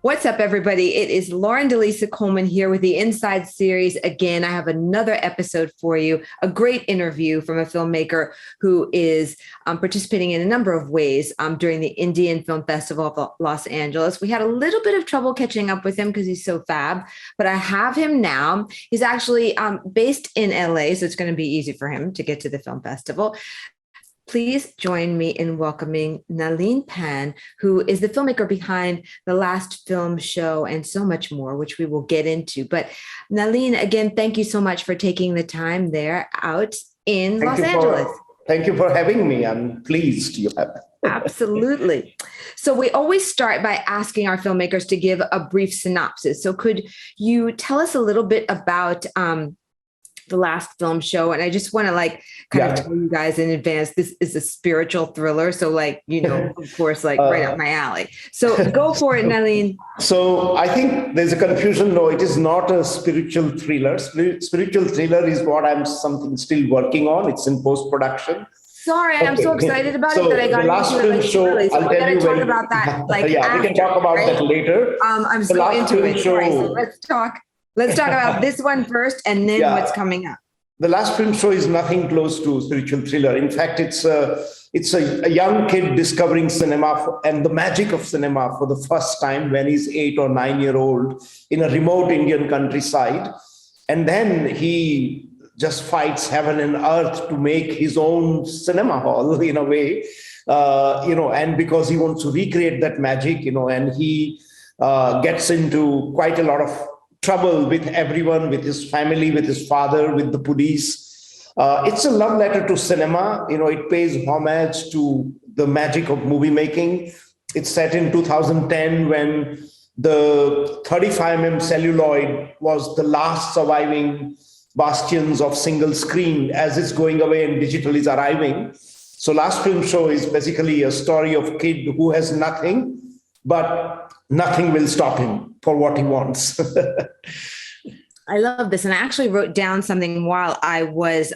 What's up, everybody? It is Lauren Delisa Coleman here with the Inside series. Again, I have another episode for you, a great interview from a filmmaker who is participating in a number of ways during the Indian Film Festival of Los Angeles. We had a little bit of trouble catching up with him because he's so fab, but I have him now. He's actually based in LA, so it's going to be easy for him to get to the film festival. Please join me in welcoming Nalin Pan, who is the filmmaker behind The Last Film Show and so much more, which we will get into. But Nalin, again, thank you so much for taking the time there out in Los Angeles. Thank you for having me. I'm pleased you have. Absolutely. So we always start by asking our filmmakers to give a brief synopsis. So could you tell us a little bit about The Last Film Show? And I just want to kind of tell you guys in advance, this is a spiritual thriller. So of course, right up my alley. So go for it, Nalin. So I think there's a confusion. No, it is not a spiritual thriller. Spiritual thriller is what I'm still working on. It's in post-production. Sorry, I'm so excited about it that I got into it show, early. So we're going to talk about that after, we can talk about that later. I'm so into it. Sorry, so let's talk about this one first and then what's coming up. The Last Film Show is nothing close to spiritual thriller. In fact, it's a young kid discovering cinema and the magic of cinema for the first time when he's 8 or 9 year old in a remote Indian countryside. And then he just fights heaven and earth to make his own cinema hall in a way, and because he wants to recreate that magic, and he gets into quite a lot of trouble with everyone, with his family, with his father, with the police. It's a love letter to cinema. It pays homage to the magic of movie making. It's set in 2010 when the 35mm celluloid was the last surviving bastions of single screen as it's going away and digital is arriving. So Last Film Show is basically a story of a kid who has nothing, but nothing will stop him for what he wants. I love this. And I actually wrote down something while I was,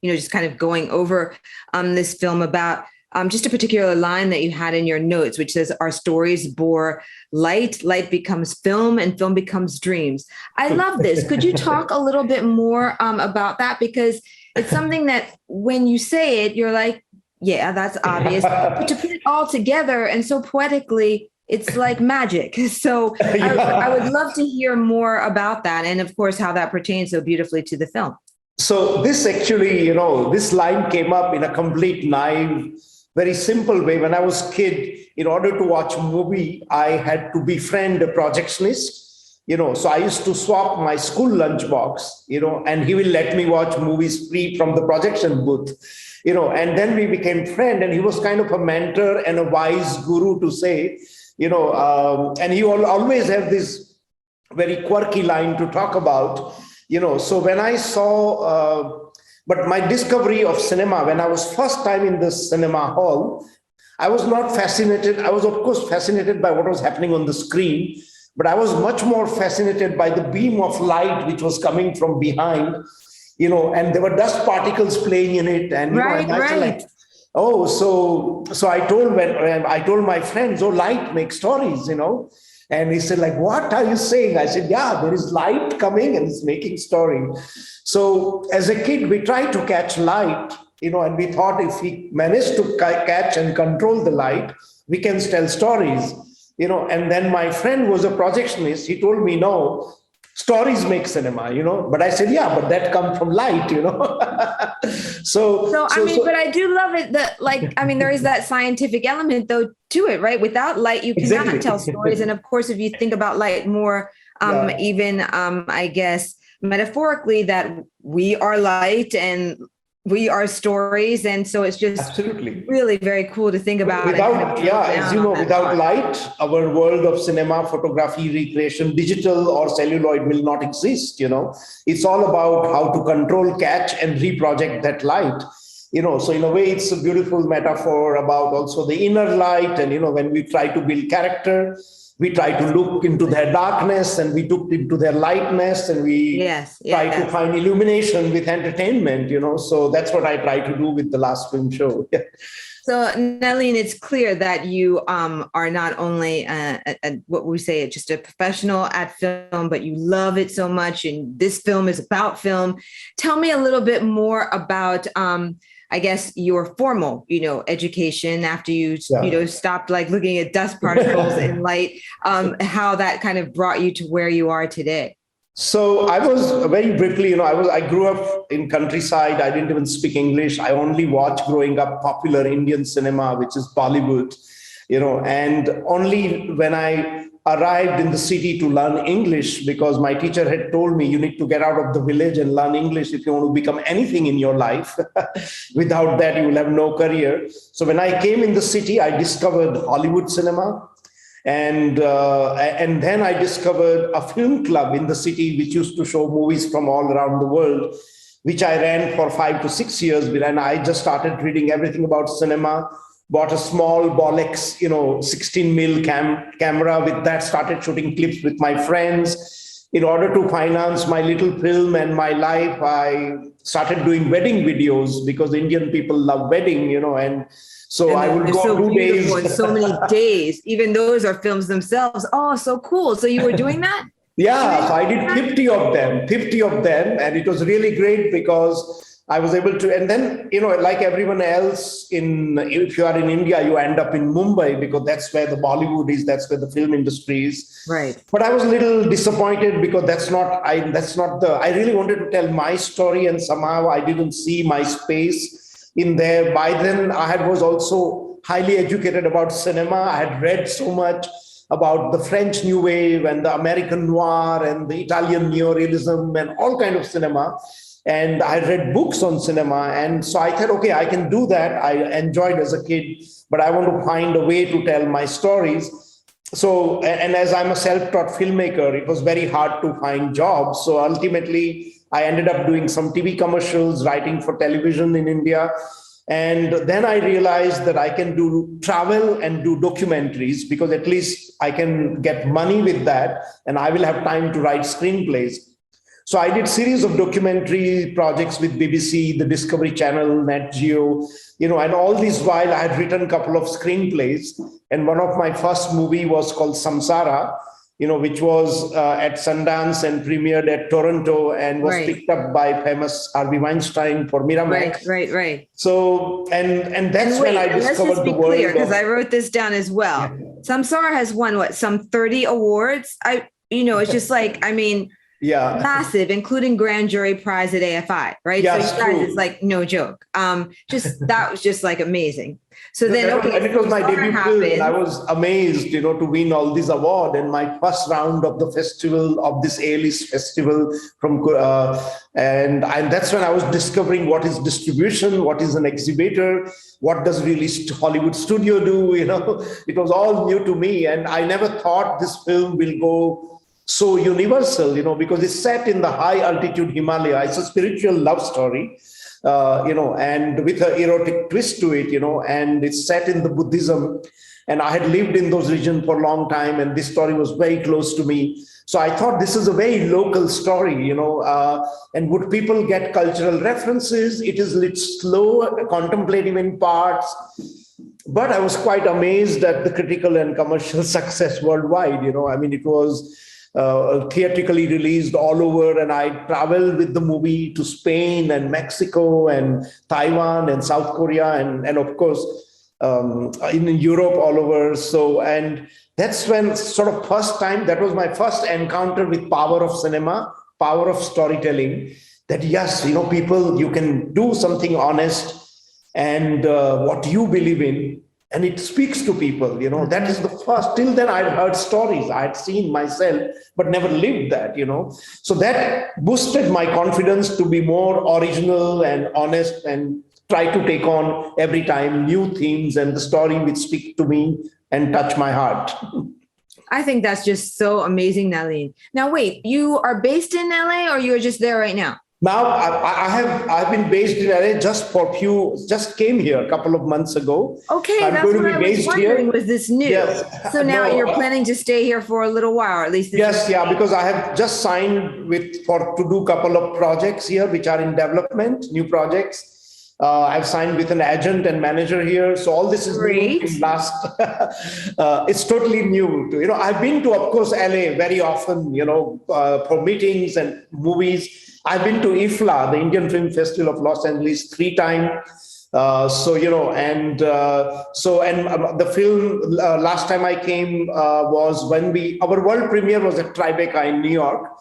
just kind of going over this film about just a particular line that you had in your notes, which says, our stories bore light, light becomes film, and film becomes dreams. I love this. Could you talk a little bit more about that? Because it's something that when you say it, you're like, yeah, that's obvious. But to put it all together and so poetically, it's like magic. So I would love to hear more about that. And of course, how that pertains so beautifully to the film. So this actually, this line came up in a complete naive, very simple way. When I was a kid, in order to watch a movie, I had to befriend a projectionist, so I used to swap my school lunchbox, and he will let me watch movies free from the projection booth, and then we became friends, and he was kind of a mentor and a wise guru to say, and he will always have this very quirky line to talk about, so when I saw, but my discovery of cinema, when I was first time in the cinema hall, I was not fascinated. I was, of course, fascinated by what was happening on the screen, but I was much more fascinated by the beam of light which was coming from behind, and there were dust particles playing in it. And right. So I told my friends, light makes stories, And he said, what are you saying? I said, yeah, there is light coming and it's making story. So as a kid, we tried to catch light, and we thought if we managed to catch and control the light, we can tell stories, And then my friend was a projectionist. He told me, no, stories make cinema, But I said, yeah, but that comes from light, But I do love it that, there is that scientific element, though, to it, right? Without light, you cannot tell stories. And of course, if you think about light more, I guess, metaphorically, that we are light and we are stories. And so it's just absolutely really very cool to think about. Without light, our world of cinema, photography, recreation, digital or celluloid will not exist. It's all about how to control, catch and reproject that light. So in a way, it's a beautiful metaphor about also the inner light. And, when we try to build character, we try to look into their darkness and we look into their lightness and we try to find illumination with entertainment, So that's what I try to do with The Last Film Show. So, Nelline, it's clear that you are not only what we say, just a professional at film, but you love it so much. And this film is about film. Tell me a little bit more about, I guess, your formal, education after you, stopped like looking at dust particles in light, how that kind of brought you to where you are today. So I was very briefly, I grew up in countryside. I didn't even speak English. I only watched growing up popular Indian cinema, which is Bollywood, and only when I arrived in the city to learn English, because my teacher had told me you need to get out of the village and learn English if you want to become anything in your life. Without that, you will have no career. So when I came in the city, I discovered Hollywood cinema. And then I discovered a film club in the city, which used to show movies from all around the world, which I ran for 5 to 6 years. And I just started reading everything about cinema, bought a small Bolex, 16 mil camera. With that, started shooting clips with my friends. In order to finance my little film and my life, I started doing wedding videos because Indian people love wedding, and so I would go so 2 days. And so many days. Even those are films themselves. Oh, so cool. So you were doing that? Yeah, so I did 50 of them. And it was really great because I was able to, and then, like everyone else, if you are in India, you end up in Mumbai because that's where the Bollywood is, that's where the film industry is. Right. But I was a little disappointed because I really wanted to tell my story, and somehow I didn't see my space in there. By then, I was also highly educated about cinema. I had read so much about the French New Wave and the American Noir and the Italian Neorealism and all kind of cinema. And I read books on cinema. And so I thought, okay, I can do that. I enjoyed as a kid, but I want to find a way to tell my stories. So, and as I'm a self-taught filmmaker, it was very hard to find jobs. So ultimately, I ended up doing some TV commercials, writing for television in India. And then I realized that I can do travel and do documentaries because at least I can get money with that and I will have time to write screenplays. So I did series of documentary projects with BBC, the Discovery Channel, Nat Geo, and all this while I had written a couple of screenplays. And one of my first movie was called Samsara, which was at Sundance and premiered at Toronto and was picked up by famous Harvey Weinstein for Miramax. Right. So, and that's when I discovered the world. Let's just be clear, because I wrote this down as well. Yeah. Samsara has won some 30 awards. It's just like, massive, including grand jury prize at AFI, right? Yeah, so you guys, it's like no joke. That was just like amazing. So then, and it was my debut film, and I was amazed, to win all these awards. And my first round of the festival, of this A-list festival, and that's when I was discovering what is distribution, what is an exhibitor, what does really Hollywood studio do. It was all new to me, and I never thought this film will go so universal, because it's set in the high altitude Himalaya. It's a spiritual love story. And with an erotic twist to it, and it's set in the Buddhism. And I had lived in those regions for a long time, and this story was very close to me. So I thought this is a very local story, and would people get cultural references? It is a little slow, contemplative in parts, but I was quite amazed at the critical and commercial success worldwide. It was theatrically released all over, and I traveled with the movie to Spain and Mexico and Taiwan and South Korea and of course in Europe all over. So, and that's when that was my first encounter with power of cinema, power of storytelling, that yes, people, you can do something honest and what you believe in, and it speaks to people, that is the first. Till then, I'd heard stories, I had seen myself, but never lived that, So that boosted my confidence to be more original and honest and try to take on every time new themes and the story which speak to me and touch my heart. I think that's just so amazing, Nelline. Now, wait, you are based in LA or you're just there right now? Now I've been based in LA just came here a couple of months ago. Okay, I'm that's what I was wondering. Here. Was this new? Yes. So now you're planning to stay here for a little while, or at least. Yes, yeah, because I have just signed to do a couple of projects here, which are in development, new projects. I've signed with an agent and manager here. So all this is new in last, it's totally new. I've been to, of course, LA very often, for meetings and movies. I've been to IFFLA, the Indian Film Festival of Los Angeles, 3 times. The film, last time I came was when our world premiere was at Tribeca in New York,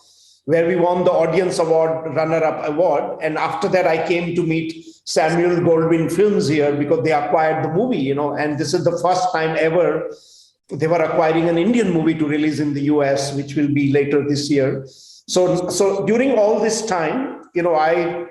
where we won the Audience Award, runner-up award. And after that, I came to meet Samuel Goldwyn Films here because they acquired the movie, and this is the first time ever they were acquiring an Indian movie to release in the US, which will be later this year. So during all this time, a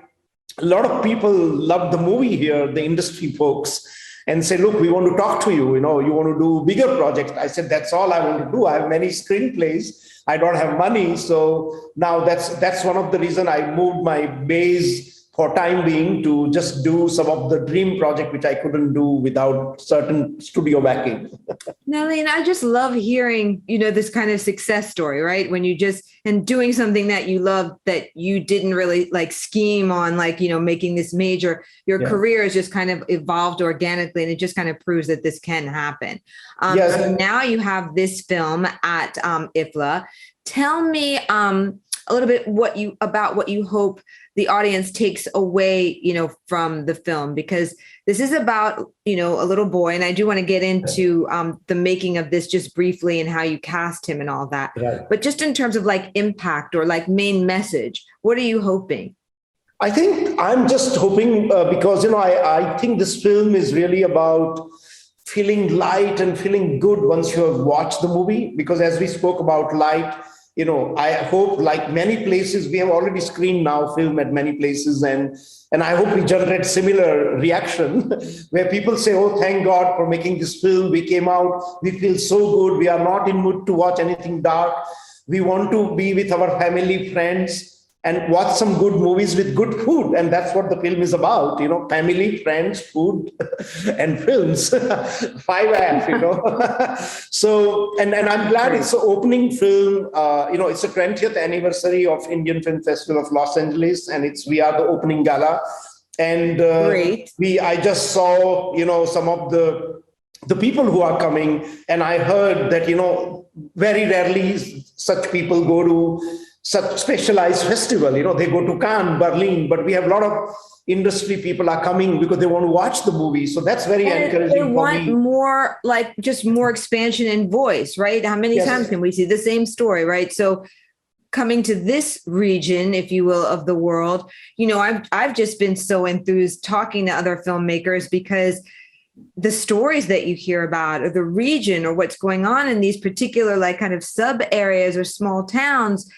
lot of people love the movie here, the industry folks, and say, look, we want to talk to you, you want to do bigger projects. I said, that's all I want to do. I have many screenplays. I don't have money. So now that's one of the reasons I moved my base for time being to just do some of the dream project, which I couldn't do without certain studio backing. Nalin, I just love hearing, this kind of success story, right? When you and doing something that you love that you didn't really scheme on, making this major, your career has just kind of evolved organically, and it just kind of proves that this can happen. So now you have this film at IFFLA. Tell me a little bit what you hope the audience takes away, from the film, because this is about, a little boy. And I do want to get into the making of this just briefly and how you cast him and all that. Right. But just in terms of impact or main message, what are you hoping? I think I'm just hoping because, I think this film is really about feeling light and feeling good once you have watched the movie, because as we spoke about light, I hope, like many places, we have already screened now film at many places, and I hope we generate similar reaction where people say, oh, thank God for making this film. We came out, we feel so good. We are not in mood to watch anything dark. We want to be with our family, friends, and watch some good movies with good food. And that's what the film is about, family, friends, food, and films. 5F, So, and I'm glad it's the opening film. It's the 20th anniversary of Indian Film Festival of Los Angeles, and we are the opening gala. And I just saw, some of the people who are coming, and I heard that, very rarely such people go to such specialized festival. They go to Cannes, Berlin, but we have a lot of industry people are coming because they want to watch the movie. So that's very encouraging. They want more, just more expansion in voice, right? How many times can we see the same story, right? So coming to this region, if you will, of the world, I've just been so enthused talking to other filmmakers, because the stories that you hear about, or the region, or what's going on in these particular kind of sub areas or small towns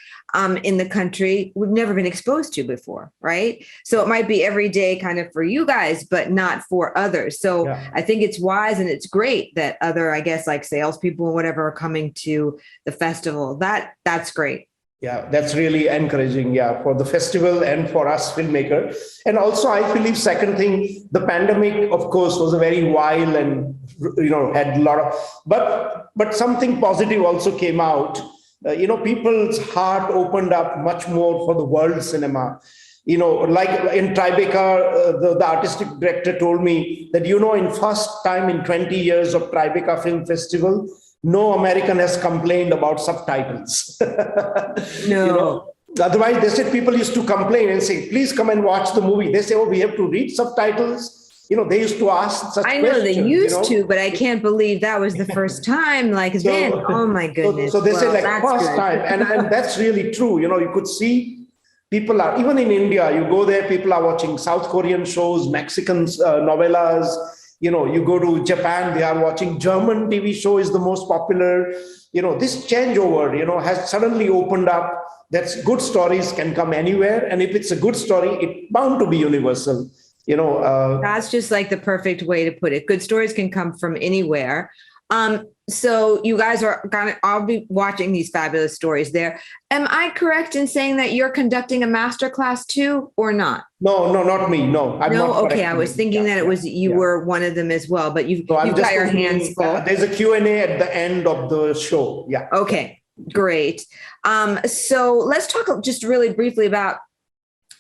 in the country, we've never been exposed to before, right? So it might be every day kind of for you guys, but not for others. So I think it's wise and it's great that other, I guess, salespeople and whatever are coming to the festival. That's great. Yeah, that's really encouraging, for the festival and for us filmmaker. And also, I believe, second thing, the pandemic, of course, was a very wild and, had a lot of, but something positive also came out. People's heart opened up much more for the world cinema. Like in Tribeca, the artistic director told me that, in first time in 20 years of Tribeca Film Festival, no American has complained about subtitles. No. Otherwise, they said people used to complain and say, please come and watch the movie. They say, oh, we have to read subtitles. They used to ask such questions. I know they used to, but I can't believe that was the first time. Oh my goodness. So they say first time. And that's really true. You could see people are, even in India, you go there, people are watching South Korean shows, Mexican novellas. You go to Japan, they are watching German TV show is the most popular. This changeover, has suddenly opened up that good stories can come anywhere. And if it's a good story, it's bound to be universal. That's just the perfect way to put it. Good stories can come from anywhere. So you guys I'll be watching these fabulous stories there. Am I correct in saying that you're conducting a masterclass too, or not? No, not me. No, I'm not. Okay. I was thinking that it was, you were one of them as well, but you've got your hands full. There's a Q&A at the end of the show. Yeah. Okay, great. So let's talk just really briefly about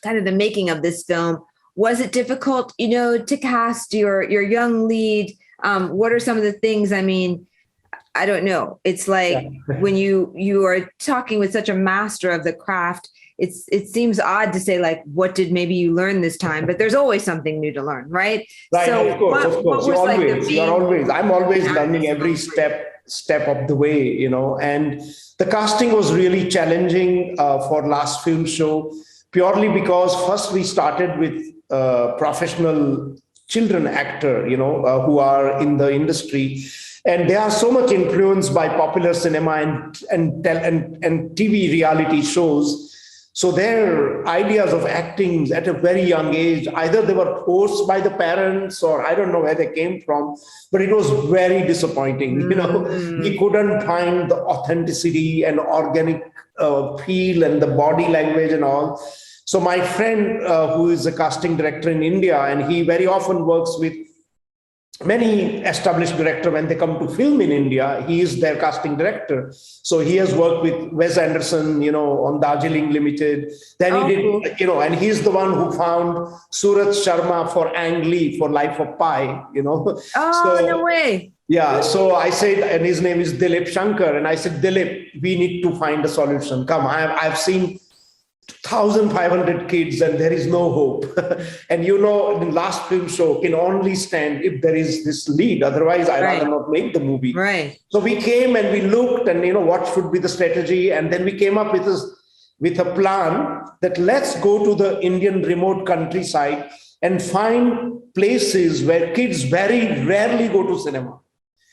kind of the making of this film. Was it difficult, to cast your young lead? What are some of the things? I mean, I don't know. It's like when you are talking with such a master of the craft, it seems odd to say like, what did maybe you learn this time? But there's always something new to learn, right? Right, So of course, of course. I'm always learning every step of the way, and the casting was really challenging for last film show, purely because first we started with professional children actor, who are in the industry, and they are so much influenced by popular cinema and TV reality shows. So their ideas of acting at a very young age, either they were forced by the parents or I don't know where they came from, but it was very disappointing. We couldn't find the authenticity and organic feel and the body language and all. So my friend, who is a casting director in India, and he very often works with many established directors when they come to film in India, he is their casting director. So he has worked with Wes Anderson, on Darjeeling Limited. Then he did, cool. And he's the one who found Suraj Sharma for Ang Lee for Life of Pi, Oh, so, no way. Yeah. So I said, and his name is Dilip Shankar. And I said, Dilip, we need to find a solution. Come, I've seen 1,500 kids and there is no hope. And the last film show can only stand if there is this lead. Otherwise, I'd rather not make the movie. Right. So we came and we looked and, what should be the strategy. And then we came up with a plan that let's go to the Indian remote countryside and find places where kids very rarely go to cinema.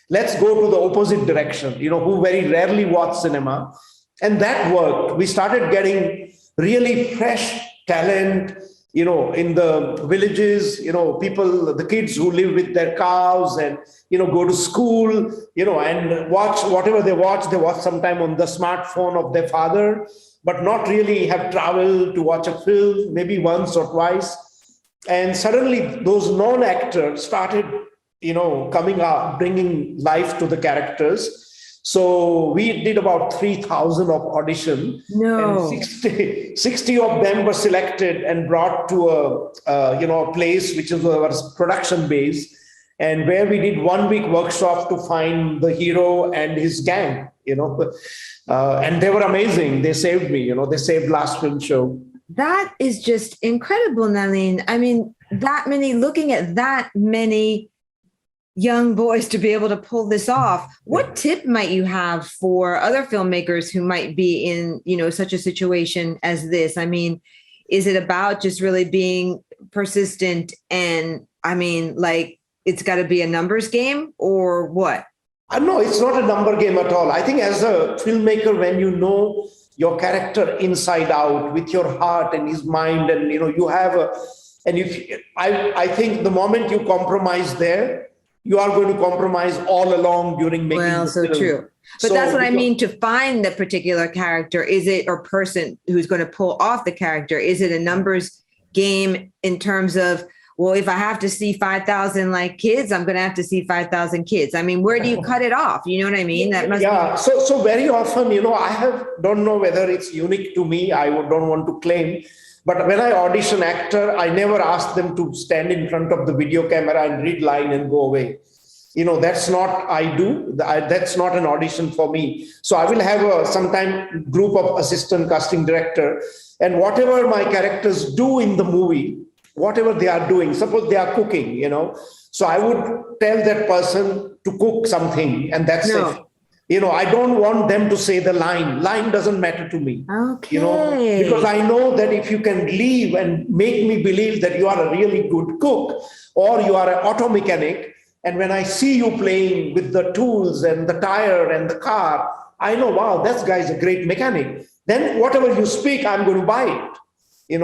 Let's go to the opposite direction, who very rarely watch cinema. And that worked. We started getting really fresh talent, in the villages, people, the kids who live with their cows and, go to school, and watch whatever they watch sometime on the smartphone of their father, but not really have traveled to watch a film, maybe once or twice. And suddenly those non-actors started, coming up, bringing life to the characters. So we did about 3,000 of audition. No. And 60 of them were selected and brought to a place which was our production base, and where we did 1 week workshop to find the hero and his gang, and they were amazing. They saved me, they saved last film show. That is just incredible, Nalin. I mean, looking at that many young boys to be able to pull this off. What tip might you have for other filmmakers who might be in, such a situation as this? I mean, is it about just really being persistent and, it's got to be a numbers game or what? No, it's not a number game at all. I think as a filmmaker, when you know your character inside out with your heart and his mind, and, you have I think the moment you compromise there, you are going to compromise all along during making the film. True. But that's what I mean, to find the particular character, or person who's going to pull off the character. Is it a numbers game in terms of, well, if I have to see 5,000 kids, I'm going to have to see 5,000 kids. I mean, where do you cut it off? You know what I mean? That must be. So very often, don't know whether it's unique to me. I don't want to claim. But when I audition actor, I never ask them to stand in front of the video camera and read line and go away. That's not I do. That's not an audition for me. So I will have sometime group of assistant casting director, and whatever my characters do in the movie, whatever they are doing, suppose they are cooking, so I would tell that person to cook something, and that's it. I don't want them to say the line. Line doesn't matter to me. Okay. Because I know that if you can leave and make me believe that you are a really good cook or you are an auto mechanic, and when I see you playing with the tools and the tire and the car, I know, wow, that guy's a great mechanic. Then whatever you speak, I'm going to buy it,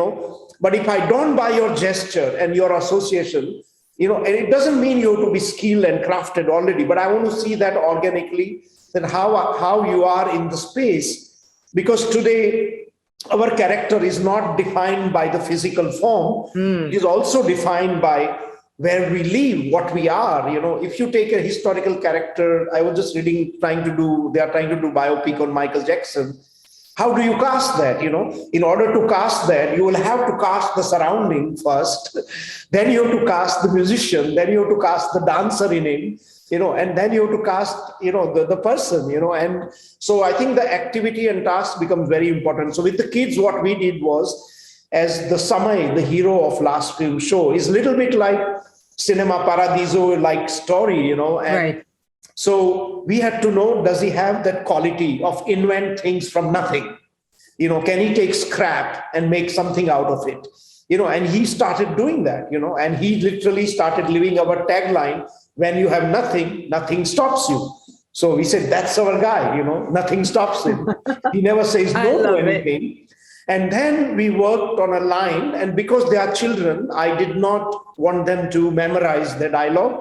But if I don't buy your gesture and your association, and it doesn't mean you have to be skilled and crafted already, but I want to see that organically, that how you are in the space. Because today, our character is not defined by the physical form. It is also defined by where we live, what we are. If you take a historical character, I was just reading, they are trying to do biopic on Michael Jackson. how do you cast that? In order to cast that, you will have to cast the surrounding first. Then you have to cast the musician. Then you have to cast the dancer in him, and then you have to cast, the person, And so I think the activity and task becomes very important. So with the kids, what we did was, as the Samay, the hero of last film show, is a little bit like Cinema Paradiso-like story, and Right. so we had to know, does he have that quality of invent things from nothing? Can he take scrap and make something out of it? And he started doing that, and he literally started living our tagline, when you have nothing, nothing stops you. So we said, that's our guy, nothing stops him. He never says no to anything. And then we worked on a line, and because they are children, I did not want them to memorize the dialogue.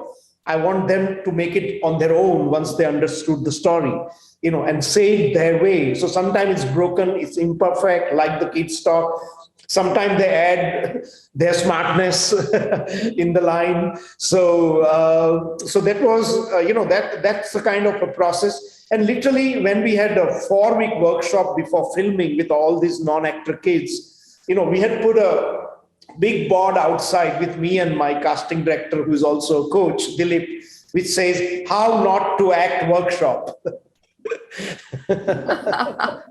I want them to make it on their own once they understood the story, and say it their way. So sometimes it's broken, it's imperfect, like the kids talk. Sometimes they add their smartness in the line. So that was, that's the kind of a process. And literally, when we had a 4-week workshop before filming with all these non-actor kids, we had put a big board outside with me and my casting director, who is also a coach, Dilip, which says, how not to act workshop.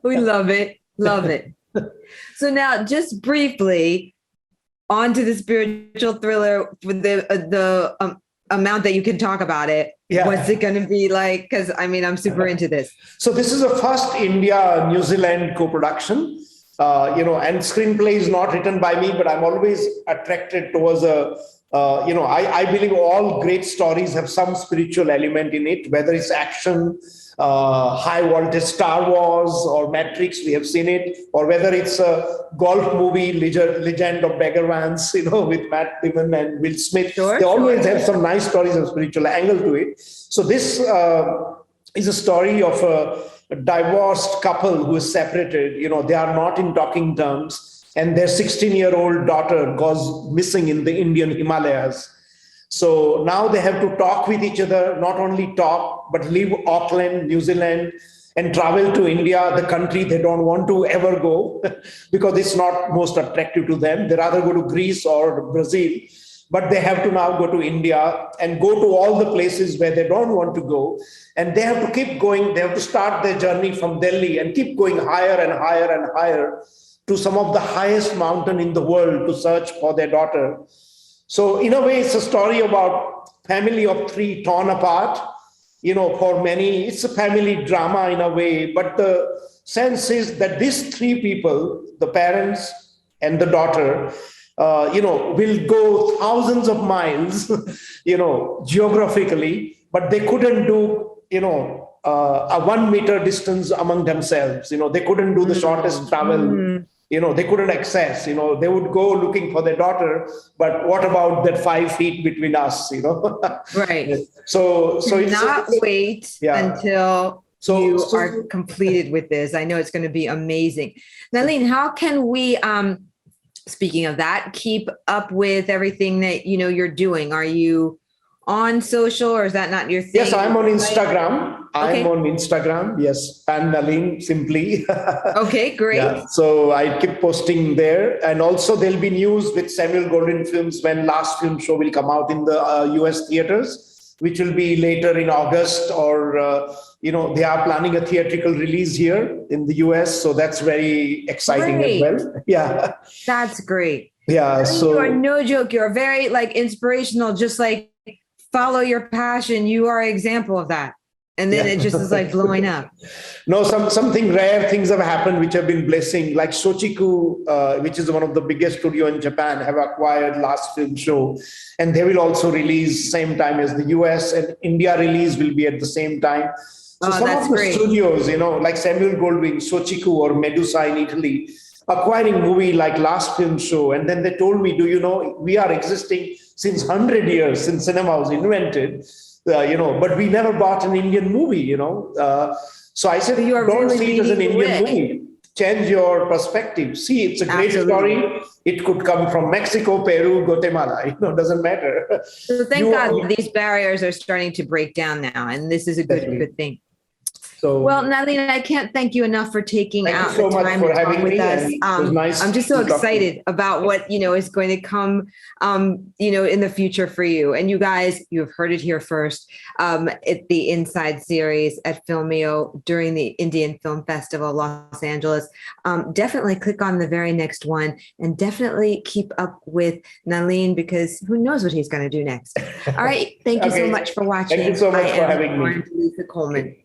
We love it. Love it. So now, just briefly, onto the spiritual thriller with the amount that you can talk about it. Yeah. What's it going to be like? Because I'm super into this. So this is a first India-New Zealand co-production, and screenplay is not written by me, but I'm always attracted towards I believe all great stories have some spiritual element in it, whether it's action, high voltage Star Wars or Matrix, we have seen it, or whether it's a golf movie, Legend of Bagger Vance, with Matt Damon and Will Smith. They always have some nice stories of spiritual angle to it. So this is a story of a divorced couple who is separated. They are not in talking terms, and their 16-year-old daughter goes missing in the Indian Himalayas. So now they have to talk with each other, not only talk, but leave Auckland, New Zealand, and travel to India, the country they don't want to ever go because it's not most attractive to them. They rather go to Greece or Brazil, but they have to now go to India and go to all the places where they don't want to go. And they have to keep going. They have to start their journey from Delhi and keep going higher and higher and higher to some of the highest mountain in the world to search for their daughter. So in a way, it's a story about family of 3 torn apart. For many, it's a family drama in a way, but the sense is that these 3 people, the parents and the daughter, will go thousands of miles, geographically, but they couldn't do, a 1 meter distance among themselves. They couldn't do the shortest travel. They couldn't access, they would go looking for their daughter, but what about that 5 feet between us, Right. So it's not wait until you are completed with this. I know it's going to be amazing. Nalin, how can we, speaking of that, keep up with everything that, you're doing? Are you on social, or is that not your thing? Yes, I'm on Instagram. Okay. I'm on Instagram. Yes, and Nalin simply. Okay, great. Yeah, so I keep posting there, and also there'll be news with Samuel Goldwyn Films when last film show will come out in the US theaters, which will be later in August, or they are planning a theatrical release here in the US, so that's very exciting as well. Yeah, that's great. Yeah, so you are no joke. You're very inspirational. Just follow your passion. You are an example of that. And then it just is blowing up. No, something rare things have happened which have been blessing. Like Shochiku, which is one of the biggest studio in Japan, have acquired last film show, and they will also release same time as the US, and India release will be at the same time. So some of the studios, like Samuel Goldwyn, Shochiku, or Medusa in Italy, acquiring movie like last film show, and then they told me, do you know, we are existing since 100 years since cinema was invented. But we never bought an Indian movie, So I said, don't see it as an Indian movie. Change your perspective. See, it's a great story. It could come from Mexico, Peru, Guatemala. Doesn't matter. So thank God these barriers are starting to break down now. And this is a good thing. So Well, Natalie, I can't thank you enough for taking thank you out so the much time for to talk having with me. us. And it was nice I'm just so to talk to you. excited about what, is going to come, in the future for you. And you guys, you have heard it here first. At the Inside series at Filmio during the Indian Film Festival, Los Angeles. Definitely click on the very next one and definitely keep up with Nalin, because who knows what he's going to do next. All right. Thank you so Okay. much for watching. Thank you so much I for am having me. Lauren Delisa Coleman.